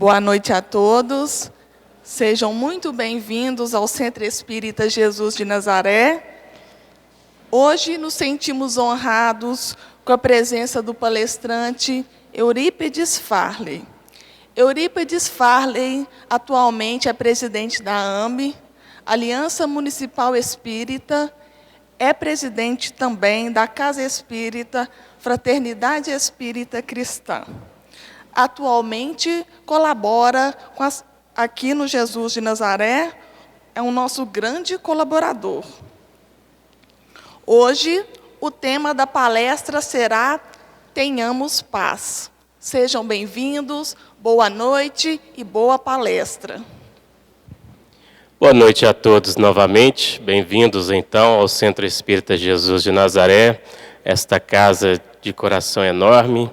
Boa noite a todos. Sejam muito bem-vindos ao Centro Espírita Jesus de Nazaré. Hoje nos sentimos honrados com a presença do palestrante Eurípides Farley. Eurípides Farley atualmente é presidente da AME, Aliança Municipal Espírita, é presidente também da Casa Espírita Fraternidade Espírita Cristã. Atualmente colabora aqui no Jesus de Nazaré, é o nosso grande colaborador. Hoje, o tema da palestra será Tenhamos Paz. Sejam bem-vindos, boa noite e boa palestra. Boa noite a todos novamente, bem-vindos então ao Centro Espírita Jesus de Nazaré, esta casa de coração enorme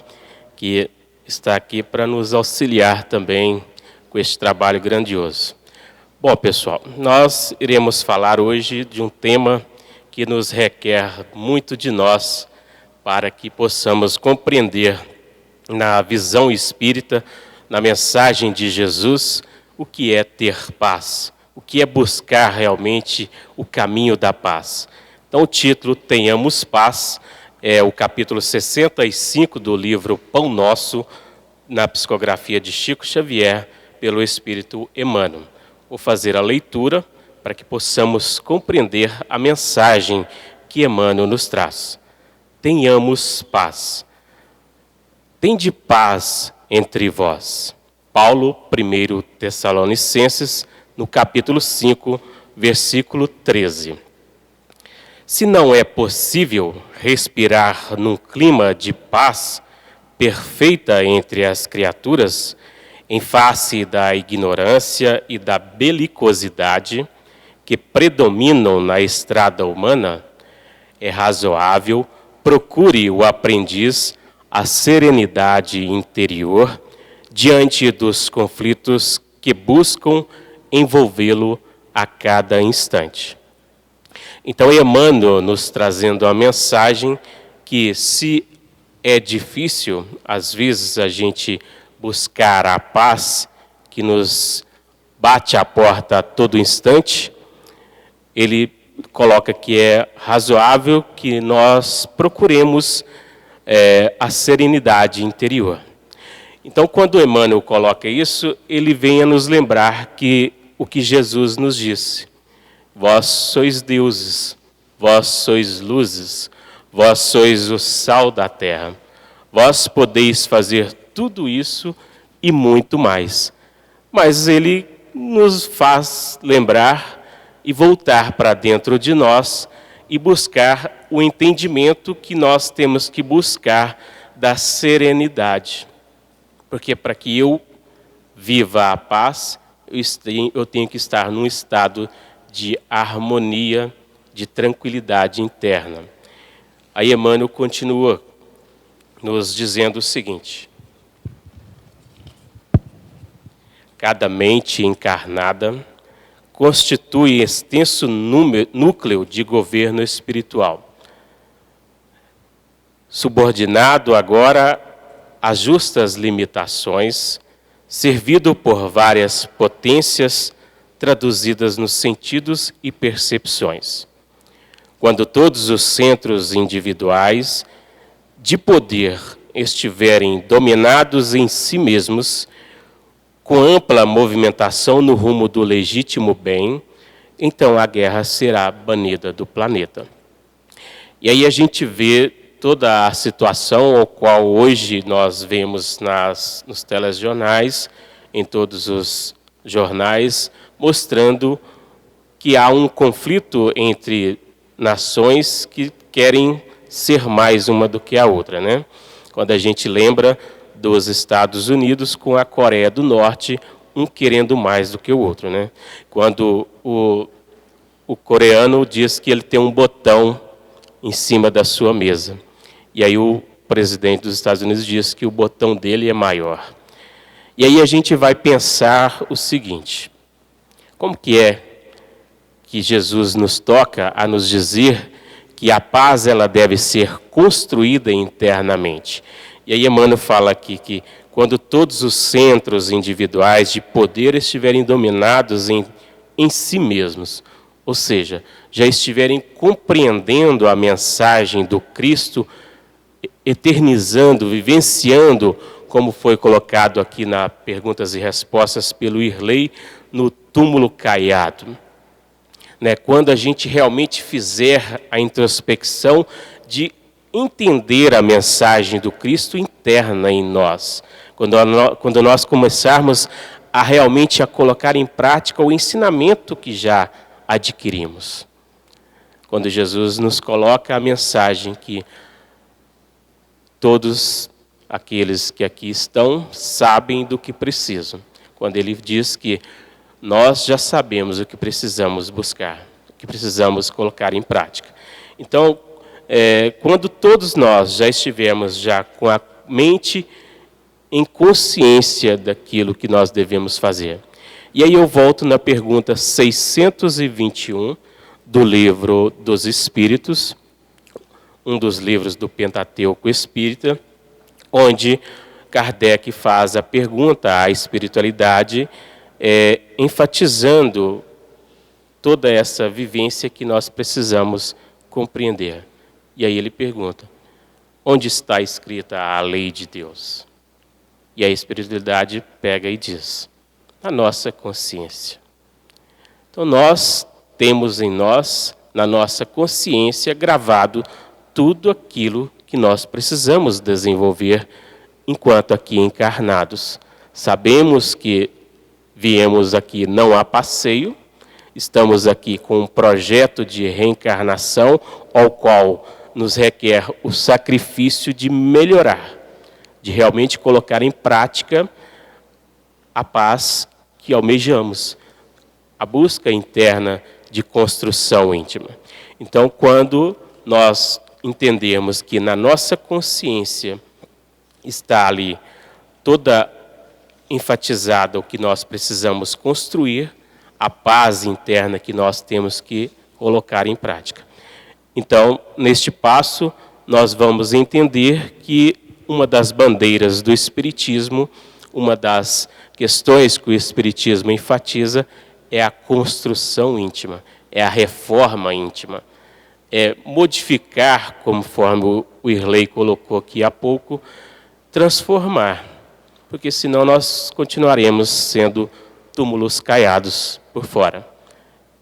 que está aqui para nos auxiliar também com este trabalho grandioso. Bom, pessoal, nós iremos falar hoje de um tema que nos requer muito de nós para que possamos compreender na visão espírita, na mensagem de Jesus, o que é ter paz, o que é buscar realmente o caminho da paz. Então o título Tenhamos Paz é o capítulo 65 do livro Pão Nosso, na psicografia de Chico Xavier, pelo Espírito Emmanuel. Vou fazer a leitura para que possamos compreender a mensagem que Emmanuel nos traz. Tenhamos paz. Tende paz entre vós. Paulo, 1 Tessalonicenses, no capítulo 5, versículo 13. Se não é possível respirar num clima de paz perfeita entre as criaturas, em face da ignorância e da belicosidade que predominam na estrada humana, é razoável procure o aprendiz a serenidade interior diante dos conflitos que buscam envolvê-lo a cada instante. Então, Emmanuel nos trazendo a mensagem que se é difícil, às vezes, a gente buscar a paz que nos bate à porta a todo instante, ele coloca que é razoável que nós procuremos a serenidade interior. Então, quando Emmanuel coloca isso, ele vem a nos lembrar que o que Jesus nos disse: vós sois deuses, vós sois luzes, vós sois o sal da terra, vós podeis fazer tudo isso e muito mais. Mas ele nos faz lembrar e voltar para dentro de nós e buscar o entendimento que nós temos que buscar da serenidade. Porque para que eu viva a paz, eu tenho que estar num estado de harmonia, de tranquilidade interna. Aí Emmanuel continua nos dizendo o seguinte: cada mente encarnada constitui extenso núcleo de governo espiritual, subordinado agora às justas limitações, servido por várias potências traduzidas nos sentidos e percepções. Quando todos os centros individuais de poder estiverem dominados em si mesmos, com ampla movimentação no rumo do legítimo bem, então a guerra será banida do planeta. E aí a gente vê toda a situação ao qual hoje nós vemos nos telejornais, em todos os jornais, mostrando que há um conflito entre nações que querem ser mais uma do que a outra, né? Quando a gente lembra dos Estados Unidos com a Coreia do Norte, um querendo mais do que o outro, né? Quando o coreano diz que ele tem um botão em cima da sua mesa, e aí o presidente dos Estados Unidos diz que o botão dele é maior. E aí a gente vai pensar o seguinte: como que é que Jesus nos toca a nos dizer que a paz ela deve ser construída internamente? E aí Emmanuel fala aqui que quando todos os centros individuais de poder estiverem dominados em si mesmos, ou seja, já estiverem compreendendo a mensagem do Cristo, eternizando, vivenciando, como foi colocado aqui na perguntas e respostas pelo Irley, no túmulo caiado. Quando a gente realmente fizer a introspecção de entender a mensagem do Cristo interna em nós, quando nós começarmos a realmente a colocar em prática o ensinamento que já adquirimos. Quando Jesus nos coloca a mensagem que todos aqueles que aqui estão sabem do que precisam. Quando ele diz que nós já sabemos o que precisamos buscar, o que precisamos colocar em prática. Então, quando todos nós já estivermos já com a mente em consciência daquilo que nós devemos fazer. E aí eu volto na pergunta 621 do livro dos Espíritos, um dos livros do Pentateuco Espírita, onde Kardec faz a pergunta à espiritualidade, enfatizando toda essa vivência que nós precisamos compreender. E aí ele pergunta, onde está escrita a lei de Deus? E a espiritualidade pega e diz, na nossa consciência. Então nós temos em nós, na nossa consciência, gravado tudo aquilo que nós precisamos desenvolver enquanto aqui encarnados. Sabemos que viemos aqui não a passeio, estamos aqui com um projeto de reencarnação, ao qual nos requer o sacrifício de melhorar, de realmente colocar em prática a paz que almejamos, a busca interna de construção íntima. Então, quando nós entendemos que na nossa consciência está ali toda enfatizada o que nós precisamos construir, a paz interna que nós temos que colocar em prática. Então, neste passo, nós vamos entender que uma das bandeiras do Espiritismo, uma das questões que o Espiritismo enfatiza, é a construção íntima, é a reforma íntima. É modificar, conforme o Irley colocou aqui há pouco, transformar, porque senão nós continuaremos sendo túmulos caiados por fora.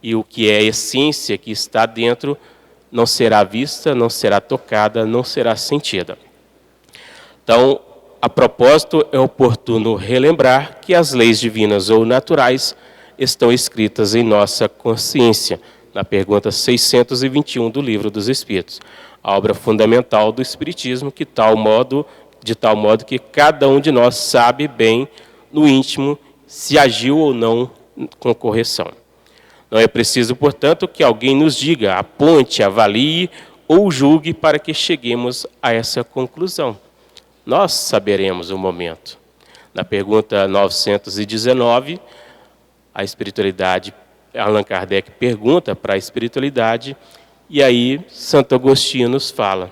E o que é a essência que está dentro não será vista, não será tocada, não será sentida. Então, a propósito, é oportuno relembrar que as leis divinas ou naturais estão escritas em nossa consciência, na pergunta 621 do Livro dos Espíritos, a obra fundamental do Espiritismo, de tal modo que cada um de nós sabe bem no íntimo se agiu ou não com correção. Não é preciso, portanto, que alguém nos diga, aponte, avalie ou julgue para que cheguemos a essa conclusão. Nós saberemos o momento. Na pergunta 919, a espiritualidade, Allan Kardec pergunta para a espiritualidade, e aí Santo Agostinho nos fala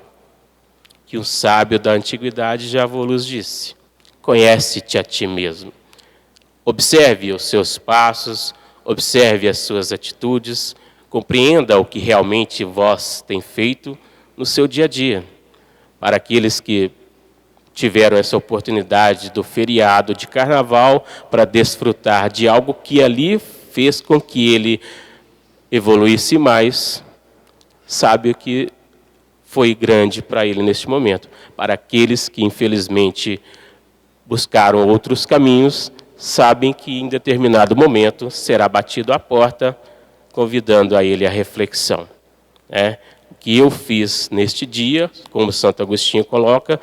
que um sábio da antiguidade já vos disse, conhece-te a ti mesmo. Observe os seus passos, observe as suas atitudes, compreenda o que realmente vós tem feito no seu dia a dia. Para aqueles que tiveram essa oportunidade do feriado de carnaval para desfrutar de algo que ali fez com que ele evoluísse mais, sabe que foi grande para ele neste momento. Para aqueles que infelizmente buscaram outros caminhos, sabem que em determinado momento será batido à porta, convidando a ele à reflexão. O que eu fiz neste dia, como Santo Agostinho coloca,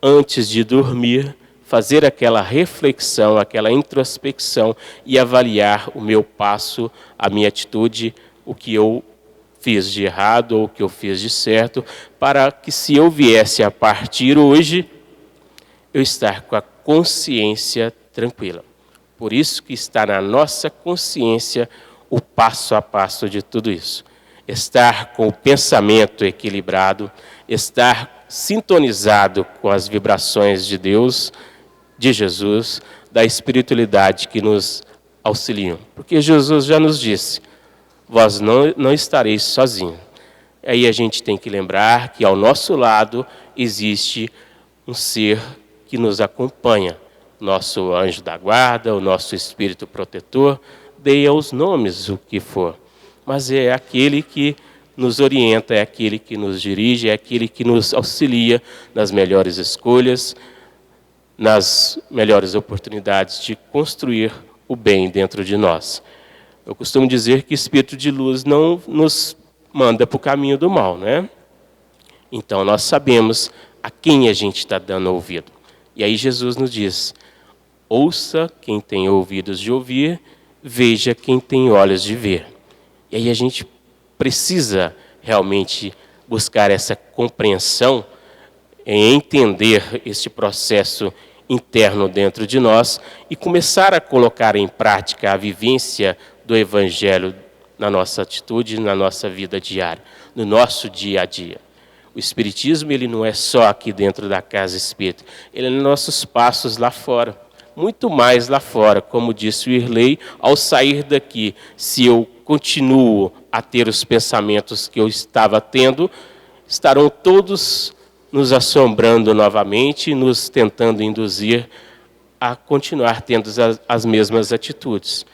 antes de dormir, fazer aquela reflexão, aquela introspecção e avaliar o meu passo, a minha atitude, o que eu fiz de errado ou o que eu fiz de certo, para que se eu viesse a partir hoje, eu estar com a consciência tranquila. Por isso que está na nossa consciência o passo a passo de tudo isso. Estar com o pensamento equilibrado, estar sintonizado com as vibrações de Deus de Jesus, da espiritualidade que nos auxiliam. Porque Jesus já nos disse, vós não estareis sozinhos. Aí a gente tem que lembrar que ao nosso lado existe um ser que nos acompanha, nosso anjo da guarda, o nosso espírito protetor, deia os nomes, o que for. Mas é aquele que nos orienta, é aquele que nos dirige, é aquele que nos auxilia nas melhores escolhas, nas melhores oportunidades de construir o bem dentro de nós. Eu costumo dizer que espírito de luz não nos manda para o caminho do mal, né? Então nós sabemos a quem a gente está dando ouvido. E aí Jesus nos diz, ouça quem tem ouvidos de ouvir, veja quem tem olhos de ver. E aí a gente precisa realmente buscar essa compreensão, em entender este processo interno dentro de nós e começar a colocar em prática a vivência do Evangelho na nossa atitude, na nossa vida diária, no nosso dia a dia. O Espiritismo, ele não é só aqui dentro da casa espírita, ele é nos nossos passos lá fora, muito mais lá fora. Como disse o Irley, ao sair daqui, se eu continuo a ter os pensamentos que eu estava tendo, estarão todos nos assombrando novamente, nos tentando induzir a continuar tendo as mesmas atitudes.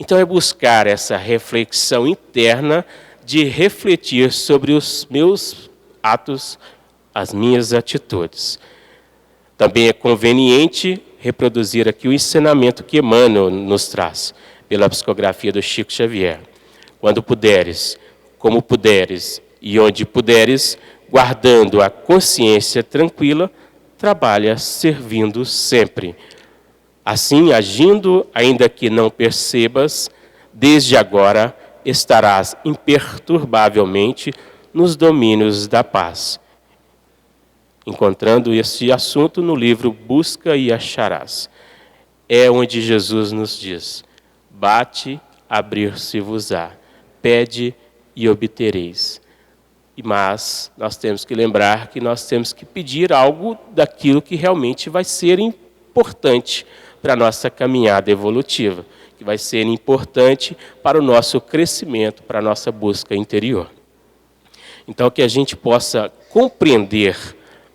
Então é buscar essa reflexão interna de refletir sobre os meus atos, as minhas atitudes. Também é conveniente reproduzir aqui o ensinamento que Emmanuel nos traz, pela psicografia do Chico Xavier. Quando puderes, como puderes e onde puderes, guardando a consciência tranquila, trabalha servindo sempre. Assim, agindo, ainda que não percebas, desde agora estarás imperturbavelmente nos domínios da paz. Encontrando este assunto no livro Busca e Acharás. É onde Jesus nos diz, bate, abrir-se-vos-á, pede e obtereis. Mas nós temos que lembrar que nós temos que pedir algo daquilo que realmente vai ser importante para a nossa caminhada evolutiva, que vai ser importante para o nosso crescimento, para a nossa busca interior. Então, que a gente possa compreender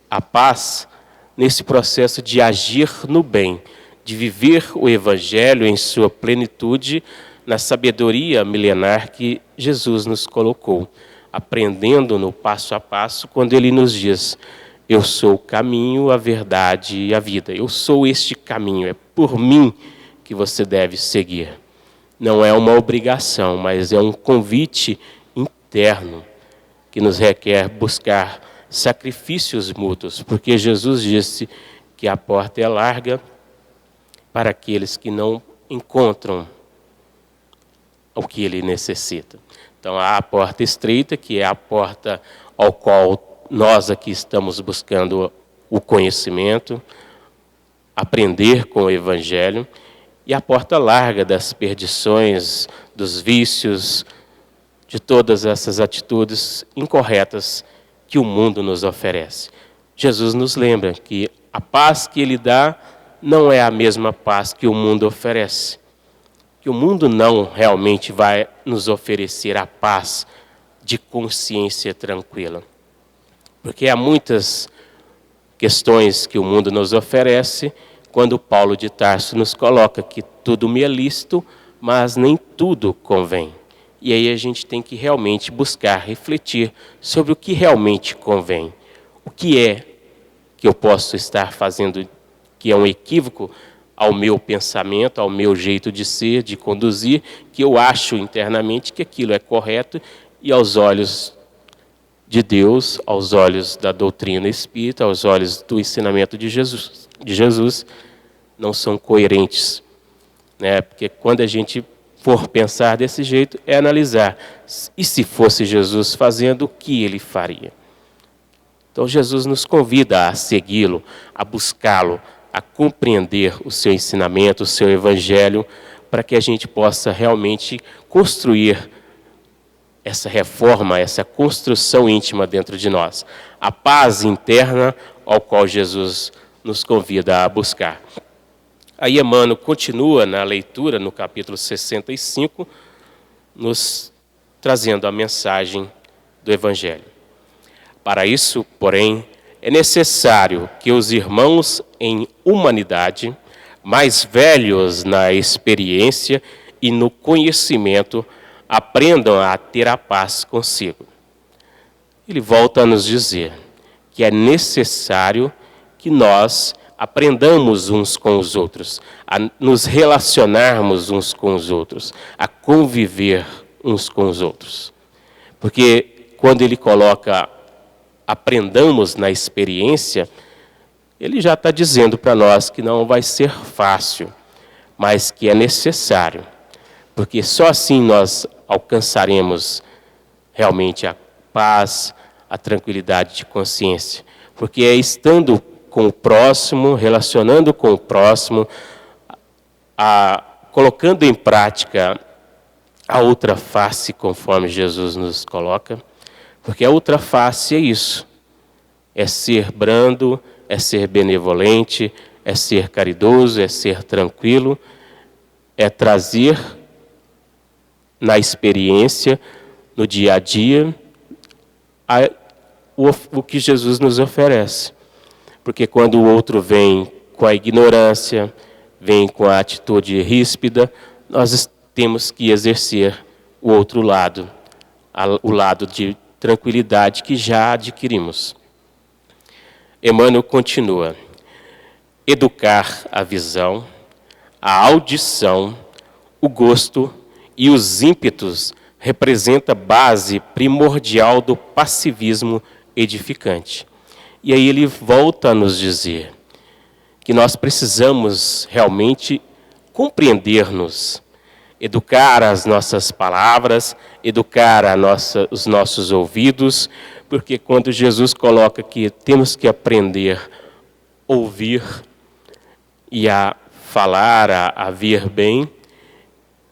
a paz nesse processo de agir no bem, de viver o Evangelho em sua plenitude, na sabedoria milenar que Jesus nos colocou, aprendendo no passo a passo, quando Ele nos diz, eu sou o caminho, a verdade e a vida. Eu sou este caminho, é por mim que você deve seguir. Não é uma obrigação, mas é um convite interno que nos requer buscar sacrifícios mútuos, porque Jesus disse que a porta é larga para aqueles que não encontram o que ele necessita. Então, há a porta estreita, que é a porta ao qual nós aqui estamos buscando o conhecimento, aprender com o Evangelho, e a porta larga das perdições, dos vícios, de todas essas atitudes incorretas que o mundo nos oferece. Jesus nos lembra que a paz que Ele dá não é a mesma paz que o mundo oferece. Que o mundo não realmente vai nos oferecer a paz de consciência tranquila. Porque há muitas questões que o mundo nos oferece, quando Paulo de Tarso nos coloca que tudo me é lícito, mas nem tudo convém. E aí a gente tem que realmente buscar refletir sobre o que realmente convém. O que é que eu posso estar fazendo que é um equívoco ao meu pensamento, ao meu jeito de ser, de conduzir, que eu acho internamente que aquilo é correto e aos olhos de Deus, aos olhos da doutrina espírita, aos olhos do ensinamento de Jesus não são coerentes, né? Porque quando a gente for pensar desse jeito, é analisar, e se fosse Jesus fazendo, o que ele faria? Então Jesus nos convida a segui-lo, a buscá-lo, a compreender o seu ensinamento, o seu Evangelho, para que a gente possa realmente construir essa reforma, essa construção íntima dentro de nós. A paz interna ao qual Jesus nos convida a buscar. Aí Emmanuel continua na leitura, no capítulo 65, nos trazendo a mensagem do Evangelho. Para isso, porém, é necessário que os irmãos em humanidade, mais velhos na experiência e no conhecimento, aprendam a ter a paz consigo. Ele volta a nos dizer que é necessário que nós aprendamos uns com os outros, a nos relacionarmos uns com os outros, a conviver uns com os outros. Porque quando ele coloca aprendamos na experiência, ele já está dizendo para nós que não vai ser fácil, mas que é necessário. Porque só assim nós alcançaremos realmente a paz, a tranquilidade de consciência. Porque é estando com o próximo, relacionando com o próximo, colocando em prática a outra face, conforme Jesus nos coloca. Porque a outra face é isso. É ser brando, é ser benevolente, é ser caridoso, é ser tranquilo, é trazer na experiência, no dia a dia, o que Jesus nos oferece. Porque quando o outro vem com a ignorância, vem com a atitude ríspida, nós temos que exercer o outro lado, o lado de tranquilidade que já adquirimos. Emmanuel continua: educar a visão, a audição, o gosto e os ímpetos representa base primordial do passivismo edificante. E aí ele volta a nos dizer que nós precisamos realmente compreender-nos, educar as nossas palavras, educar os nossos ouvidos, porque quando Jesus coloca que temos que aprender a ouvir e a falar, a ver bem,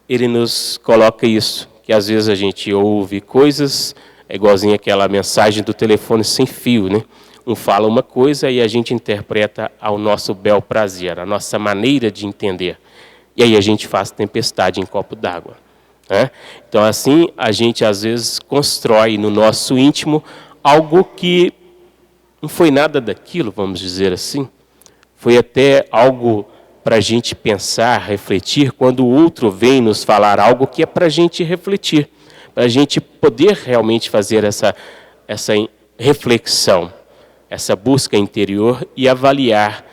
ele nos coloca isso, que às vezes a gente ouve coisas, é igualzinho aquela mensagem do telefone sem fio, né? Um fala uma coisa e a gente interpreta ao nosso bel prazer, a nossa maneira de entender. E aí a gente faz tempestade em copo d'água. Né? Então assim a gente às vezes constrói no nosso íntimo algo que não foi nada daquilo, vamos dizer assim. Foi até algo para a gente pensar, refletir, quando o outro vem nos falar algo que é para a gente refletir, para a gente poder realmente fazer essa reflexão, essa busca interior e avaliar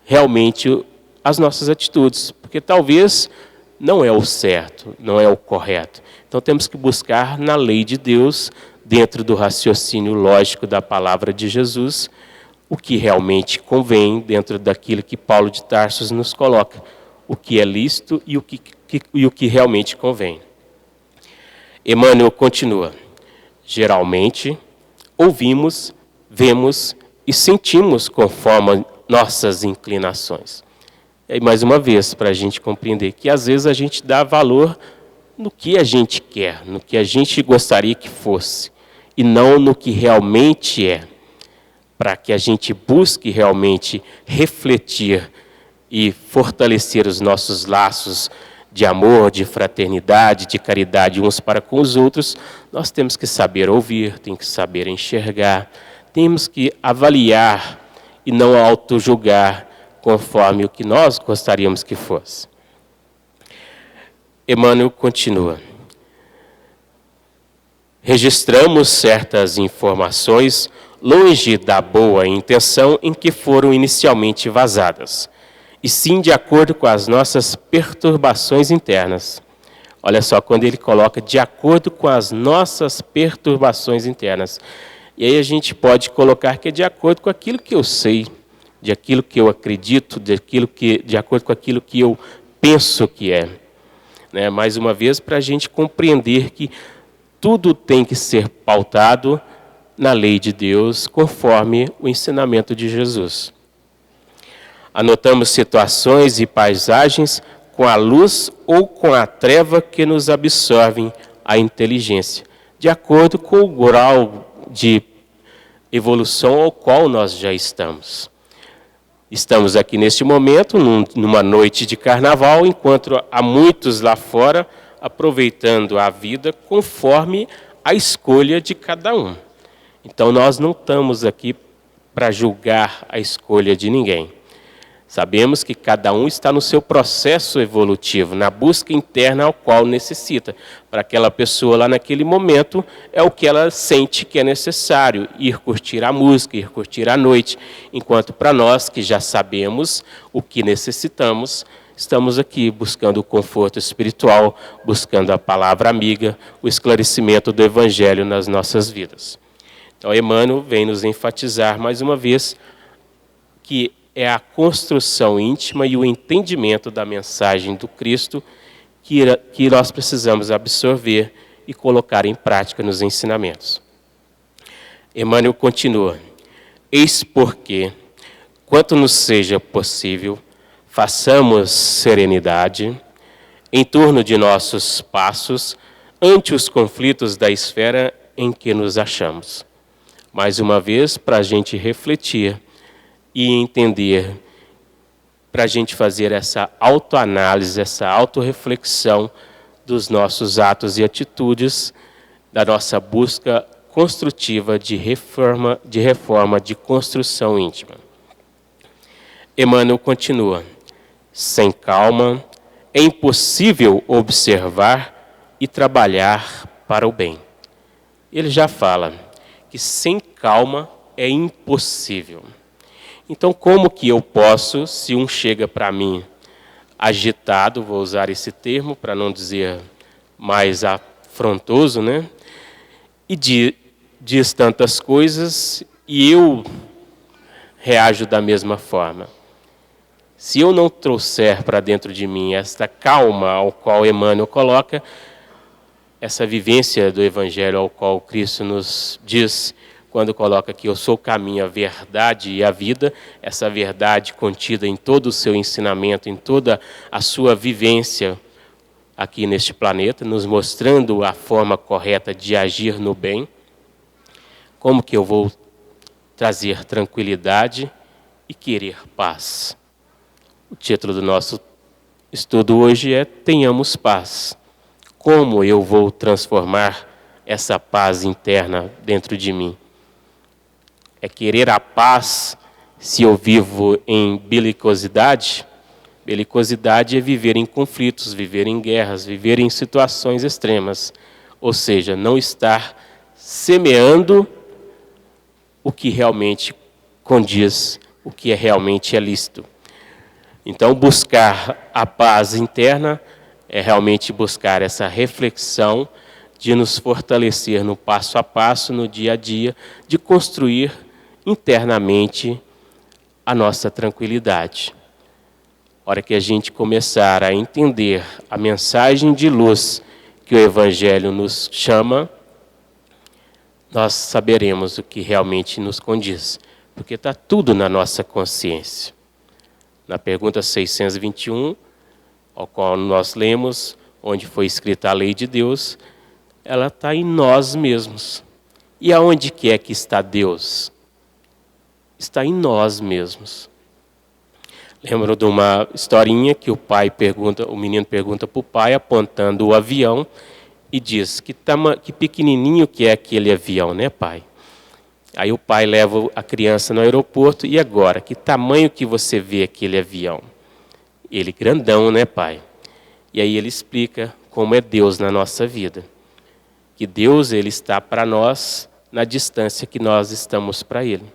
realmente as nossas atitudes, porque talvez não é o certo, não é o correto. Então temos que buscar na lei de Deus, dentro do raciocínio lógico da palavra de Jesus, o que realmente convém dentro daquilo que Paulo de Tarso nos coloca, o que é lícito e o que realmente convém. Emmanuel continua: geralmente ouvimos, vemos e sentimos conforme nossas inclinações. E aí, mais uma vez, para a gente compreender que às vezes a gente dá valor no que a gente quer, no que a gente gostaria que fosse, e não no que realmente é, para que a gente busque realmente refletir e fortalecer os nossos laços de amor, de fraternidade, de caridade uns para com os outros. Nós temos que saber ouvir, temos que saber enxergar, temos que avaliar e não autojulgar conforme o que nós gostaríamos que fosse. Emmanuel continua: registramos certas informações longe da boa intenção em que foram inicialmente vazadas, e sim de acordo com as nossas perturbações internas. Olha só, quando ele coloca de acordo com as nossas perturbações internas. E aí a gente pode colocar que é de acordo com aquilo que eu sei, de aquilo que eu acredito, de acordo com aquilo que eu penso que é. Né? Mais uma vez, para a gente compreender que tudo tem que ser pautado na lei de Deus, conforme o ensinamento de Jesus. Anotamos situações e paisagens com a luz ou com a treva que nos absorvem a inteligência, de acordo com o grau de evolução ao qual nós já estamos. Estamos aqui neste momento, numa noite de carnaval, enquanto há muitos lá fora aproveitando a vida conforme a escolha de cada um. Então nós não estamos aqui para julgar a escolha de ninguém. Sabemos que cada um está no seu processo evolutivo, na busca interna ao qual necessita. Para aquela pessoa lá naquele momento, é o que ela sente que é necessário, ir curtir a música, ir curtir a noite. Enquanto para nós, que já sabemos o que necessitamos, estamos aqui buscando o conforto espiritual, buscando a palavra amiga, o esclarecimento do Evangelho nas nossas vidas. Então, Emmanuel vem nos enfatizar mais uma vez que é a construção íntima e o entendimento da mensagem do Cristo que nós precisamos absorver e colocar em prática nos ensinamentos. Emmanuel continua: eis porque, quanto nos seja possível, façamos serenidade em torno de nossos passos ante os conflitos da esfera em que nos achamos. Mais uma vez, para a gente refletir e entender, para a gente fazer essa autoanálise, essa autorreflexão dos nossos atos e atitudes, da nossa busca construtiva de reforma, de construção íntima. Emmanuel continua: sem calma é impossível observar e trabalhar para o bem. Ele já fala que sem calma é impossível. Então, como que eu posso, se um chega para mim agitado, vou usar esse termo para não dizer mais afrontoso, né? E diz tantas coisas e eu reajo da mesma forma. Se eu não trouxer para dentro de mim esta calma ao qual Emmanuel coloca, essa vivência do Evangelho ao qual Cristo nos diz, quando coloca que eu sou o caminho, a verdade e a vida, essa verdade contida em todo o seu ensinamento, em toda a sua vivência aqui neste planeta, nos mostrando a forma correta de agir no bem. Como que eu vou trazer tranquilidade e querer paz? O título do nosso estudo hoje é Tenhamos Paz. Como eu vou transformar essa paz interna dentro de mim? É querer a paz se eu vivo em belicosidade? Belicosidade é viver em conflitos, viver em guerras, viver em situações extremas. Ou seja, não estar semeando o que realmente condiz, o que realmente é lícito. Então, buscar a paz interna é realmente buscar essa reflexão de nos fortalecer no passo a passo, no dia a dia, de construir internamente a nossa tranquilidade. A hora que a gente começar a entender a mensagem de luz que o Evangelho nos chama, nós saberemos o que realmente nos condiz, porque está tudo na nossa consciência. Na pergunta 621, ao qual nós lemos, onde foi escrita a lei de Deus, ela está em nós mesmos. E aonde que é que está Deus? Está em nós mesmos. Lembro de uma historinha que o menino pergunta para o pai, apontando o avião, e diz: que pequenininho que é aquele avião, né, pai? Aí o pai leva a criança no aeroporto, e agora, que tamanho que você vê aquele avião? Ele, grandão, né, pai? E aí ele explica como é Deus na nossa vida. Que Deus, ele está para nós na distância que nós estamos para ele.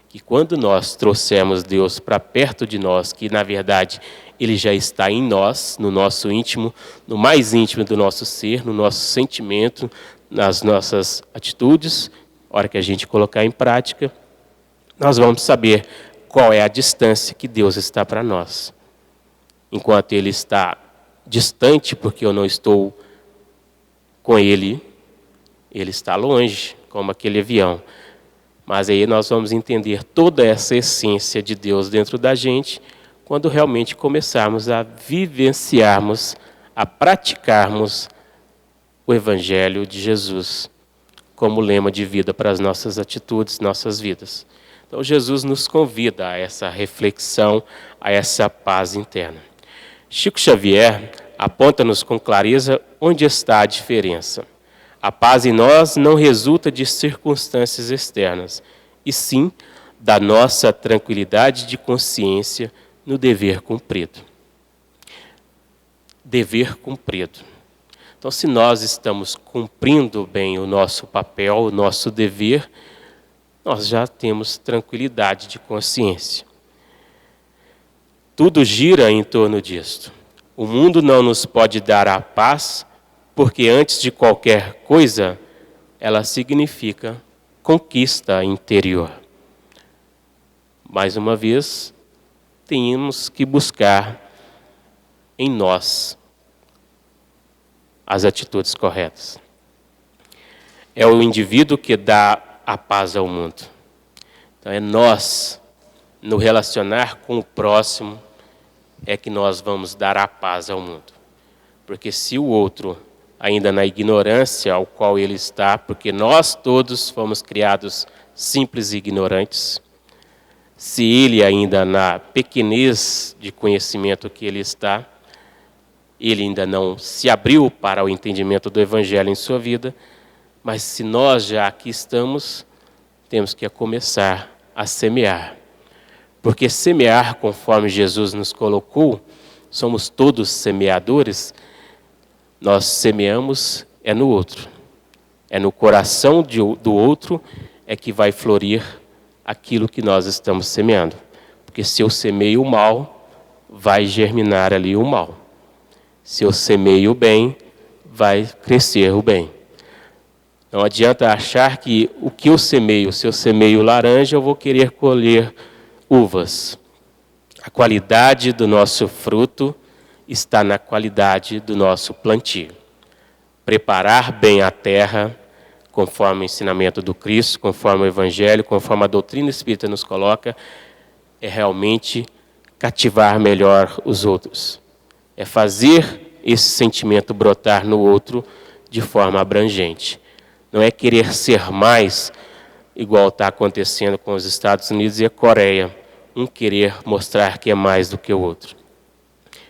Que quando nós trouxermos Deus para perto de nós, que na verdade ele já está em nós, no nosso íntimo, no mais íntimo do nosso ser, no nosso sentimento, nas nossas atitudes, a hora que a gente colocar em prática, nós vamos saber qual é a distância que Deus está para nós. Enquanto ele está distante, porque eu não estou com ele, ele está longe, como aquele avião. Mas aí nós vamos entender toda essa essência de Deus dentro da gente, quando realmente começarmos a vivenciarmos, a praticarmos o Evangelho de Jesus como lema de vida para as nossas atitudes, nossas vidas. Então Jesus nos convida a essa reflexão, a essa paz interna. Chico Xavier aponta-nos com clareza onde está a diferença. A paz em nós não resulta de circunstâncias externas, e sim da nossa tranquilidade de consciência no dever cumprido. Dever cumprido. Então, se nós estamos cumprindo bem o nosso papel, o nosso dever, nós já temos tranquilidade de consciência. Tudo gira em torno disto. O mundo não nos pode dar a paz, porque antes de qualquer coisa, ela significa conquista interior. Mais uma vez, temos que buscar em nós as atitudes corretas. É o indivíduo que dá a paz ao mundo. Então é nós, no relacionar com o próximo, é que nós vamos dar a paz ao mundo. Porque se o outro, ainda na ignorância ao qual ele está, porque nós todos fomos criados simples e ignorantes, se ele ainda na pequenez de conhecimento que ele está, ele ainda não se abriu para o entendimento do Evangelho em sua vida, mas se nós já aqui estamos, temos que começar a semear. Porque semear, conforme Jesus nos colocou, somos todos semeadores, nós semeamos é no outro. É no coração do outro é que vai florir aquilo que nós estamos semeando. Porque se eu semeio o mal, vai germinar ali o mal. Se eu semeio o bem, vai crescer o bem. Não adianta achar que o que eu semeio, se eu semeio laranja, eu vou querer colher uvas. A qualidade do nosso fruto está na qualidade do nosso plantio. Preparar bem a terra, conforme o ensinamento do Cristo, conforme o Evangelho, conforme a doutrina espírita nos coloca, é realmente cativar melhor os outros. É fazer esse sentimento brotar no outro de forma abrangente. Não é querer ser mais, igual está acontecendo com os Estados Unidos e a Coreia. Um querer mostrar que é mais do que o outro.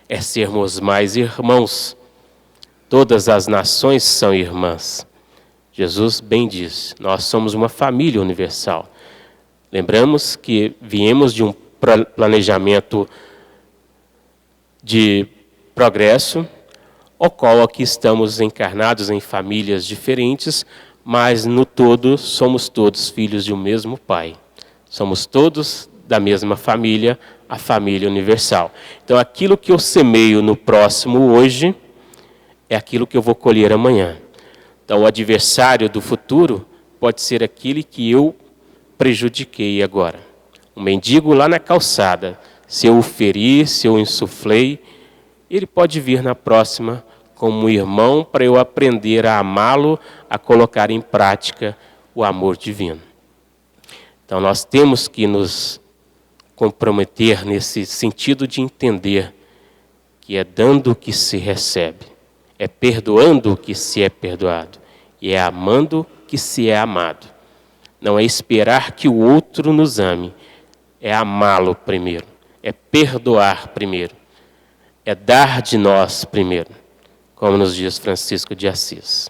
É sermos mais irmãos. Todas as nações são irmãs. Jesus bem diz, nós somos uma família universal. Lembramos que viemos de um planejamento de progresso, ao qual aqui estamos encarnados em famílias diferentes, mas no todo somos todos filhos de um mesmo Pai. Somos todos da mesma família, a família universal. Então aquilo que eu semeio no próximo hoje, é aquilo que eu vou colher amanhã. Então o adversário do futuro pode ser aquele que eu prejudiquei agora. Um mendigo lá na calçada, se eu o feri, se eu o insuflei, ele pode vir na próxima como um irmão para eu aprender a amá-lo, a colocar em prática o amor divino. Então nós temos que nos comprometer nesse sentido de entender que é dando que se recebe, é perdoando que se é perdoado e é amando que se é amado. Não é esperar que o outro nos ame, é amá-lo primeiro, é perdoar primeiro, é dar de nós primeiro, como nos diz Francisco de Assis.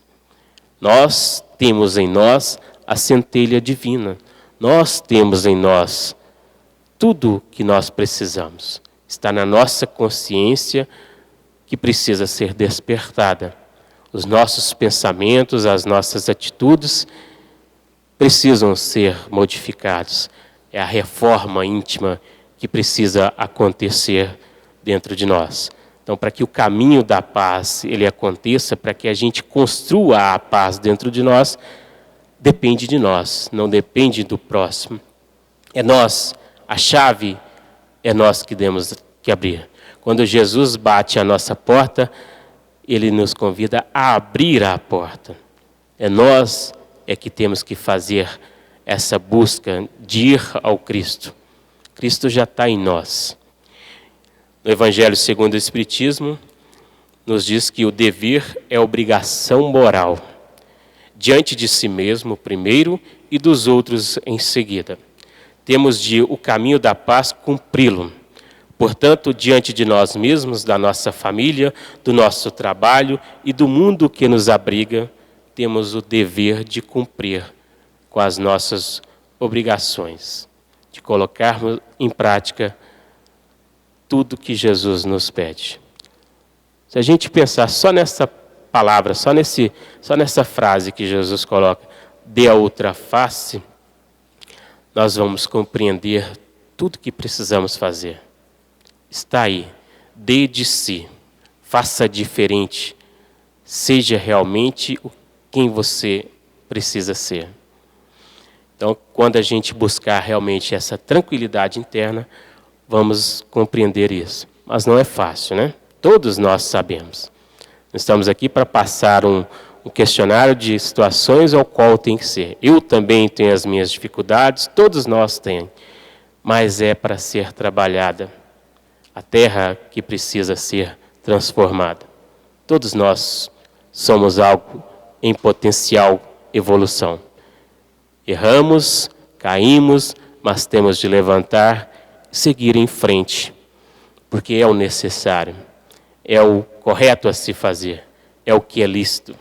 Nós temos em nós a centelha divina, nós temos em nós tudo que nós precisamos. Está na nossa consciência que precisa ser despertada. Os nossos pensamentos, as nossas atitudes precisam ser modificados. É a reforma íntima que precisa acontecer dentro de nós. Então, para que o caminho da paz ele aconteça, para que a gente construa a paz dentro de nós, depende de nós, não depende do próximo. É nós. A chave é nós que temos que abrir. Quando Jesus bate a nossa porta, Ele nos convida a abrir a porta. É nós que temos que fazer essa busca de ir ao Cristo. Cristo já está em nós. No Evangelho segundo o Espiritismo, nos diz que o dever é obrigação moral, diante de si mesmo primeiro e dos outros em seguida. temos de o caminho da paz cumpri-lo. Portanto, diante de nós mesmos, da nossa família, do nosso trabalho e do mundo que nos abriga, temos o dever de cumprir com as nossas obrigações, de colocarmos em prática tudo que Jesus nos pede. Se a gente pensar só nessa palavra, só nessa frase que Jesus coloca, dê a outra face, nós vamos compreender tudo que precisamos fazer. Está aí, dê de si, faça diferente, seja realmente quem você precisa ser. Então, quando a gente buscar realmente essa tranquilidade interna, vamos compreender isso. Mas não é fácil, né? Todos nós sabemos. Estamos aqui para passar um questionário de situações ao qual tem que ser. Eu também tenho as minhas dificuldades, todos nós temos, mas é para ser trabalhada. A terra que precisa ser transformada. Todos nós somos algo em potencial evolução. Erramos, caímos, mas temos de levantar e seguir em frente, porque é o necessário, é o correto a se fazer, é o que é lícito.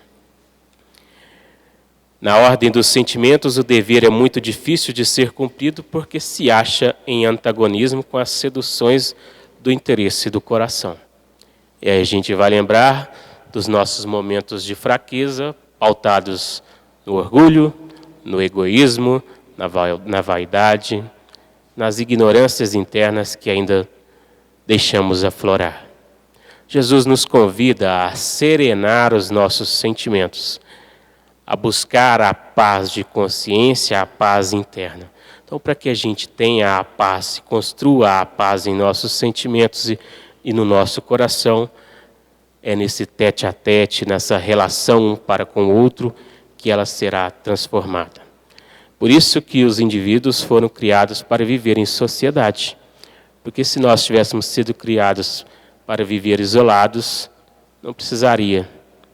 Na ordem dos sentimentos, o dever é muito difícil de ser cumprido porque se acha em antagonismo com as seduções do interesse do coração. E aí a gente vai lembrar dos nossos momentos de fraqueza, pautados no orgulho, no egoísmo, na vaidade, nas ignorâncias internas que ainda deixamos aflorar. Jesus nos convida a serenar os nossos sentimentos, a buscar a paz de consciência, a paz interna. Então, para que a gente tenha a paz, construa a paz em nossos sentimentos e no nosso coração, é nesse tete-a-tete, nessa relação um para com o outro, que ela será transformada. Por isso que os indivíduos foram criados para viver em sociedade. Porque se nós tivéssemos sido criados para viver isolados, não precisaria.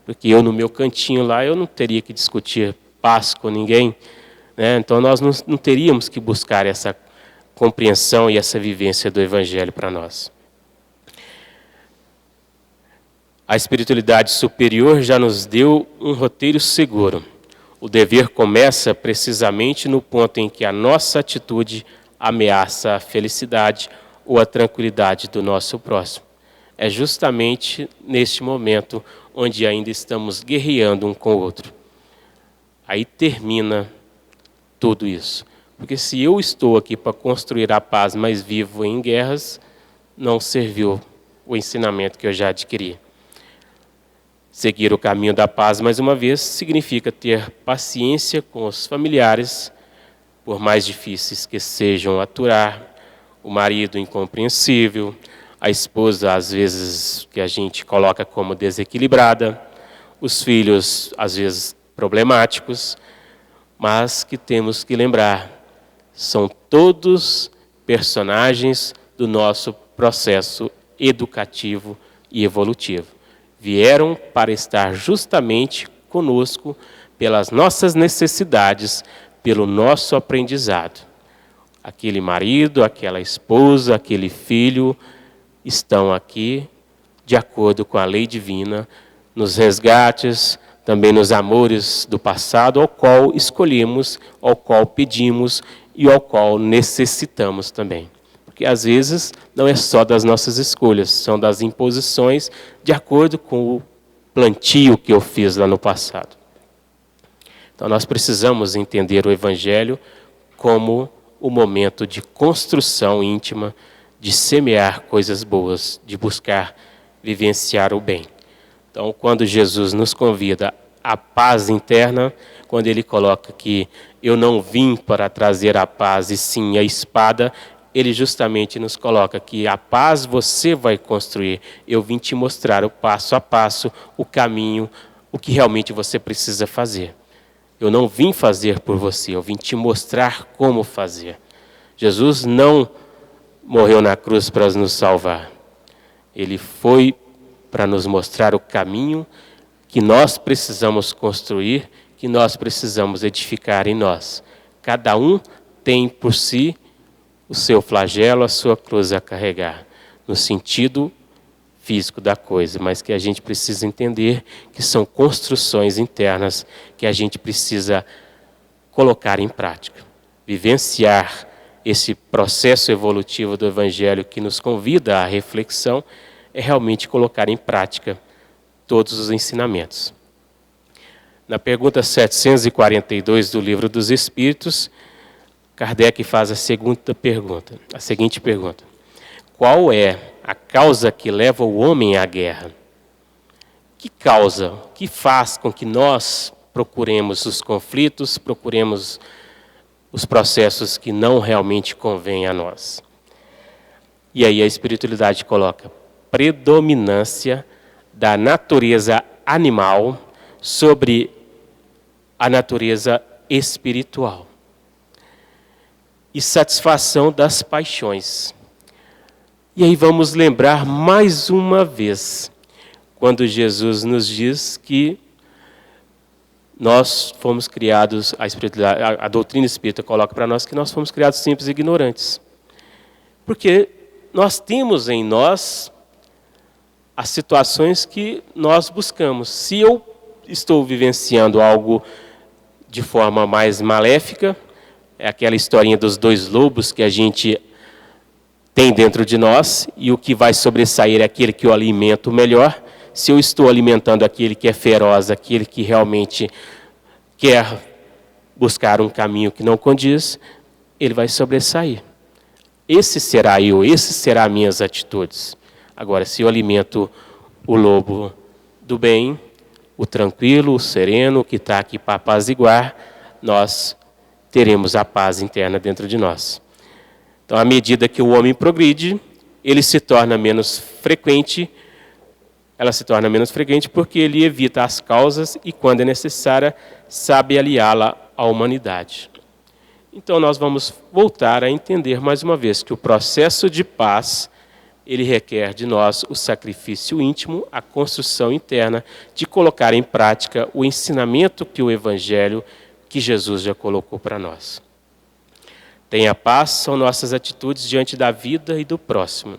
Porque eu no meu cantinho lá, eu não teria que discutir paz com ninguém. Então, nós não teríamos que buscar essa compreensão e essa vivência do Evangelho para nós. A espiritualidade superior já nos deu um roteiro seguro. O dever começa precisamente no ponto em que a nossa atitude ameaça a felicidade ou a tranquilidade do nosso próximo. É justamente neste momento onde ainda estamos guerreando um com o outro. Aí termina tudo isso. Porque se eu estou aqui para construir a paz, mas vivo em guerras, não serviu o ensinamento que eu já adquiri. Seguir o caminho da paz, mais uma vez, significa ter paciência com os familiares, por mais difíceis que sejam aturar, o marido incompreensível, a esposa, às vezes, que a gente coloca como desequilibrada, os filhos, às vezes, problemáticos, mas que temos que lembrar, são todos personagens do nosso processo educativo e evolutivo. Vieram para estar justamente conosco pelas nossas necessidades, pelo nosso aprendizado. Aquele marido, aquela esposa, aquele filho estão aqui de acordo com a lei divina, nos resgates, também nos amores do passado, ao qual escolhemos, ao qual pedimos e ao qual necessitamos também. Porque às vezes não é só das nossas escolhas, são das imposições de acordo com o plantio que eu fiz lá no passado. Então nós precisamos entender o Evangelho como o momento de construção íntima, de semear coisas boas, de buscar vivenciar o bem. Então, quando Jesus nos convida à paz interna, quando Ele coloca que eu não vim para trazer a paz e sim a espada, Ele justamente nos coloca que a paz você vai construir. Eu vim te mostrar o passo a passo, o caminho, o que realmente você precisa fazer. Eu não vim fazer por você, eu vim te mostrar como fazer. Jesus não morreu na cruz para nos salvar. Ele foi para nos mostrar o caminho que nós precisamos construir, que nós precisamos edificar em nós. Cada um tem por si o seu flagelo, a sua cruz a carregar, no sentido físico da coisa, mas que a gente precisa entender que são construções internas que a gente precisa colocar em prática, vivenciar esse processo evolutivo do Evangelho que nos convida à reflexão, é realmente colocar em prática todos os ensinamentos. Na pergunta 742 do Livro dos Espíritos, Kardec faz a seguinte pergunta: qual é a causa que leva o homem à guerra? Que causa, que faz com que nós procuremos os conflitos, procuremos os processos que não realmente convêm a nós? E aí a espiritualidade coloca predominância da natureza animal sobre a natureza espiritual. E satisfação das paixões. E aí vamos lembrar mais uma vez, quando Jesus nos diz que nós fomos criados, a doutrina espírita coloca para nós que nós fomos criados simples e ignorantes. Porque nós temos em nós as situações que nós buscamos. Se eu estou vivenciando algo de forma mais maléfica, é aquela historinha dos dois lobos que a gente tem dentro de nós, e o que vai sobressair é aquele que eu alimento melhor. Se eu estou alimentando aquele que é feroz, aquele que realmente quer buscar um caminho que não condiz, ele vai sobressair. Esse será eu, esse será minhas atitudes. Agora, se eu alimento o lobo do bem, o tranquilo, o sereno, que está aqui para apaziguar, nós teremos a paz interna dentro de nós. Então, à medida que o homem progride, ele se torna menos frequente, ela se torna menos frequente porque ele evita as causas e, quando é necessária, sabe aliá-la à humanidade. Então, nós vamos voltar a entender mais uma vez que o processo de paz, ele requer de nós o sacrifício íntimo, a construção interna, de colocar em prática o ensinamento que o Evangelho, que Jesus já colocou para nós. Tenha paz são nossas atitudes diante da vida e do próximo.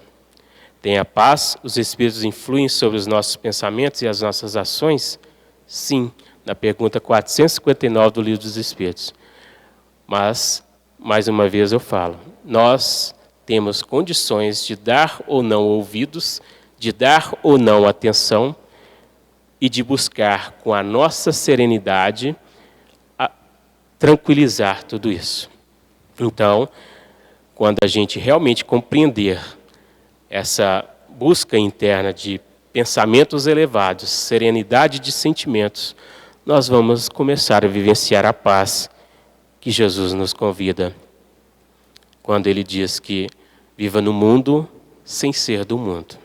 Tenha paz, os Espíritos influem sobre os nossos pensamentos e as nossas ações? Sim, na pergunta 459 do Livro dos Espíritos. Mas, mais uma vez eu falo, nós temos condições de dar ou não ouvidos, de dar ou não atenção e de buscar com a nossa serenidade tranquilizar tudo isso. Então, quando a gente realmente compreender essa busca interna de pensamentos elevados, serenidade de sentimentos, nós vamos começar a vivenciar a paz que Jesus nos convida, quando ele diz que viva no mundo sem ser do mundo.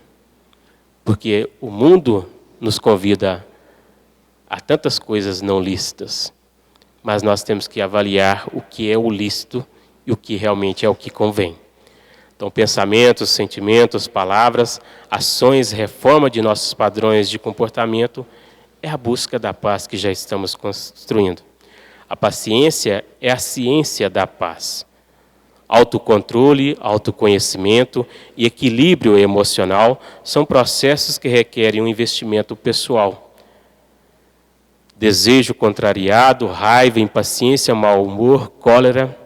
Porque o mundo nos convida a tantas coisas não lícitas, mas nós temos que avaliar o que é o lícito e o que realmente é o que convém. Então, pensamentos, sentimentos, palavras, ações, reforma de nossos padrões de comportamento é a busca da paz que já estamos construindo. A paciência é a ciência da paz. Autocontrole, autoconhecimento e equilíbrio emocional são processos que requerem um investimento pessoal. Desejo contrariado, raiva, impaciência, mau humor, cólera,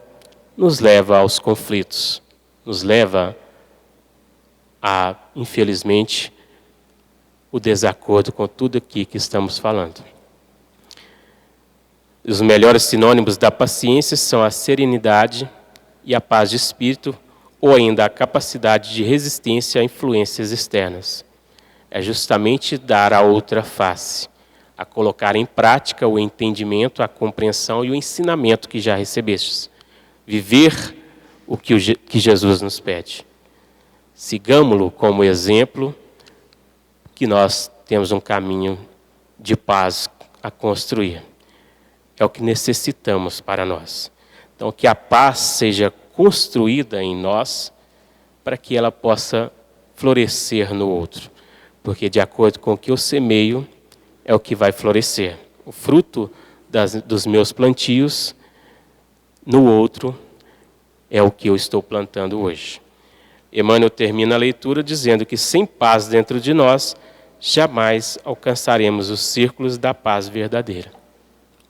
nos leva aos conflitos, nos leva a, infelizmente, o desacordo com tudo aqui que estamos falando. Os melhores sinônimos da paciência são a serenidade e a paz de espírito, ou ainda a capacidade de resistência a influências externas. É justamente dar a outra face, a colocar em prática o entendimento, a compreensão e o ensinamento que já recebestes. Viver o que Jesus nos pede. Sigamo-lo como exemplo, que nós temos um caminho de paz a construir. É o que necessitamos para nós. Então, que a paz seja construída em nós para que ela possa florescer no outro. Porque, de acordo com o que eu semeio, é o que vai florescer. O fruto dos meus plantios no outro é o que eu estou plantando hoje. Emmanuel termina a leitura dizendo que sem paz dentro de nós, jamais alcançaremos os círculos da paz verdadeira.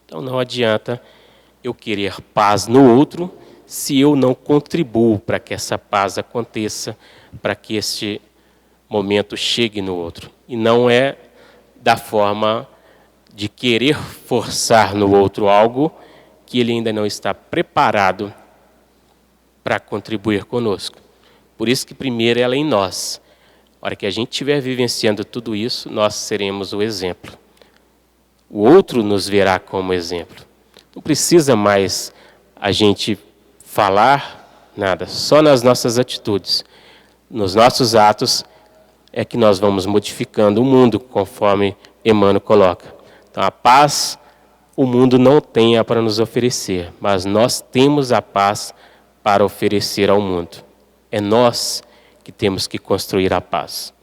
Então não adianta eu querer paz no outro se eu não contribuo para que essa paz aconteça, para que este momento chegue no outro. E não é da forma de querer forçar no outro algo que ele ainda não está preparado para contribuir conosco. Por isso que primeiro ela é em nós. A hora que a gente estiver vivenciando tudo isso, nós seremos o exemplo. O outro nos verá como exemplo. Não precisa mais a gente falar nada, só nas nossas atitudes. Nos nossos atos é que nós vamos modificando o mundo, conforme Emmanuel coloca. Então, a paz, o mundo não tem para nos oferecer, mas nós temos a paz para oferecer ao mundo. É nós que temos que construir a paz.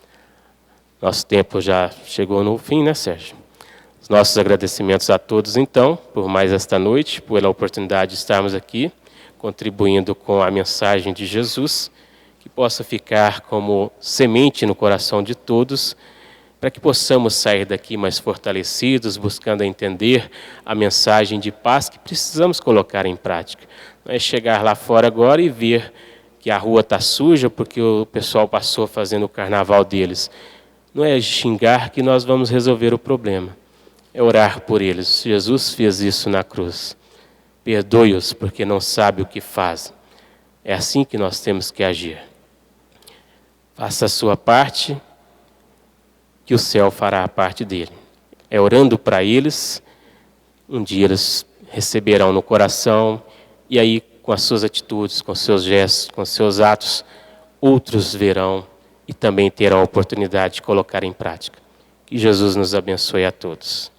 Nosso tempo já chegou no fim, né, Sérgio? Os nossos agradecimentos a todos, então, por mais esta noite, pela oportunidade de estarmos aqui, contribuindo com a mensagem de Jesus, que possa ficar como semente no coração de todos, para que possamos sair daqui mais fortalecidos, buscando entender a mensagem de paz que precisamos colocar em prática. Não é chegar lá fora agora e ver que a rua está suja porque o pessoal passou fazendo o carnaval deles. Não é xingar que nós vamos resolver o problema. É orar por eles. Jesus fez isso na cruz. Perdoe-os porque não sabe o que fazem. É assim que nós temos que agir. Faça a sua parte, que o céu fará a parte dele. É orando para eles, um dia eles receberão no coração, e aí com as suas atitudes, com seus gestos, com seus atos, outros verão e também terão a oportunidade de colocar em prática. Que Jesus nos abençoe a todos.